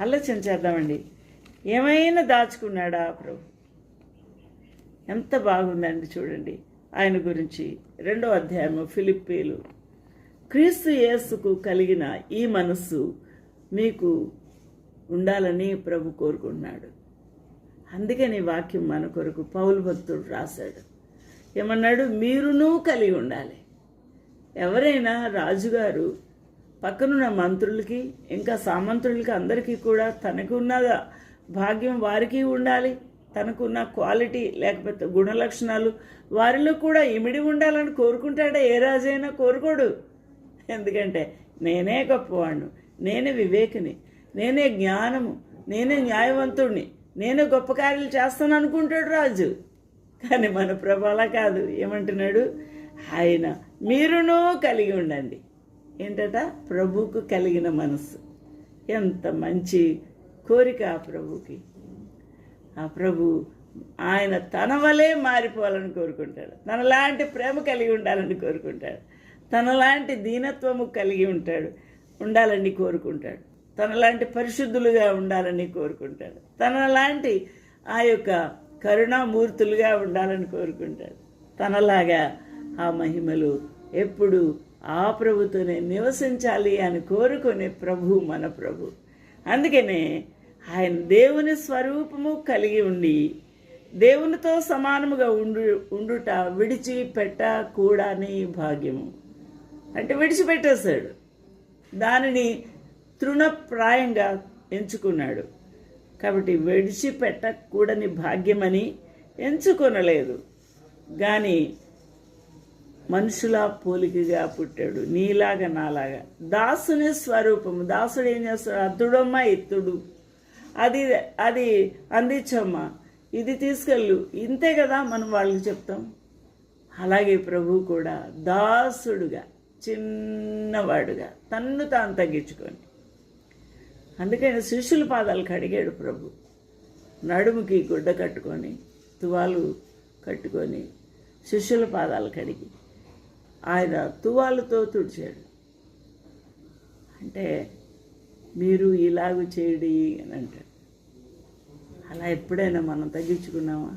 ఆలోచన చేద్దామండి. ఏమైనా దాచుకున్నాడా ప్రభు? ఎంత బాగుందండి చూడండి ఆయన గురించి. 2వ అధ్యాయము ఫిలిప్పీలు. క్రీస్తు యేసుకు కలిగిన ఈ మనస్సు మీకు ఉండాలని ప్రభు కోరుకుంటున్నాడు. అందుకని వాక్యం మన కొరకు పౌలు భక్తుడు రాశాడు. ఏమన్నాడు? మీరునూ కలిగి ఉండాలి. ఎవరైనా రాజుగారు పక్కనున్న మంత్రులకి ఇంకా సామంతులకి అందరికీ కూడా తనకున్న భాగ్యం వారికి ఉండాలి, తనకున్న క్వాలిటీ లేకపోతే గుణలక్షణాలు వారిలో కూడా ఇమిడి ఉండాలని కోరుకుంటాడా? ఏ రాజైనా కోరుకోడు. ఎందుకంటే నేనే గొప్పవాణ్ణు, నేనే వివేకిని, నేనే జ్ఞానము, నేనే న్యాయవంతుడిని, నేనే గొప్ప కార్యాలు చేస్తాను అనుకుంటాడు రాజు. కానీ మన ప్రభు అలా కాదు. ఏమంటున్నాడు ఆయన? మీరునూ కలిగి ఉండండి. ఏంటట? ప్రభువుకు కలిగిన మనస్సు. ఎంత మంచి కోరిక ఆ ప్రభుకి. ఆ ప్రభు ఆయన తన వలే మారిపోవాలని కోరుకుంటాడు. తనలాంటి ప్రేమ కలిగి ఉండాలని కోరుకుంటాడు. తనలాంటి దీనత్వము కలిగి ఉండాలని కోరుకుంటాడు. తనలాంటి పరిశుద్ధులుగా ఉండాలని కోరుకుంటాడు. తనలాంటి ఆ యొక్క కరుణామూర్తులుగా ఉండాలని కోరుకుంటాడు. తనలాగా ఆ మహిమలు ఎప్పుడు ఆ ప్రభుతోనే నివసించాలి అని కోరుకునే ప్రభు మన ప్రభు. అందుకనే ఆయన దేవుని స్వరూపము కలిగి ఉండి దేవునితో సమానముగా ఉండుట విడిచిపెట్టకూడని భాగ్యము. అంటే విడిచిపెట్టేశాడు, దానిని తృణప్రాయంగా ఎంచుకున్నాడు. కాబట్టి విడిచిపెట్టకూడని భాగ్యమని ఎంచుకొనలేదు, కానీ మనుషుల పోలికగా పుట్టాడు, నీలాగా నాలాగా. దాసుని స్వరూపము. దాసుడు ఏం చేస్తాడు? అద్దుడమ్మా ఎత్తుడు, అది అందించమ్మా, ఇది తీసుకెళ్ళు, ఇంతే కదా మనం వాళ్ళకి చెప్తాం. అలాగే ప్రభు కూడా దాసుడుగా, చిన్నవాడుగా తన్ను తాను తగ్గించుకొని, అందుకని శిష్యుల పాదాలు కడిగాడు ప్రభు. నడుముకి గుడ్డ కట్టుకొని, తువాలు కట్టుకొని శిష్యుల పాదాలు కడిగి ఆయన తువాలుతో తుడిచాడు. అంటే మీరు ఇలాగ చేయడి అని అంటాడు. అలా ఎప్పుడైనా మనం తగ్గించుకున్నామా?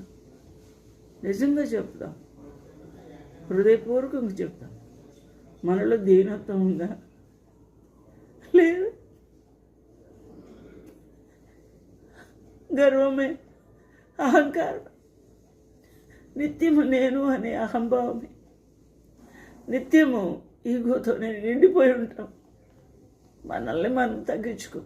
నిజంగా చెప్తాం, హృదయపూర్వకంగా చెప్తాం. మనలో దీనత్వం ఉందా? లేదు. గర్వమే, అహంకారం, నిత్యము నేను అనే అహంభావమే, నిత్యము ఈగోతో నేను నిండిపోయి ఉంటాం. మనల్ని మనం తగ్గించుకో.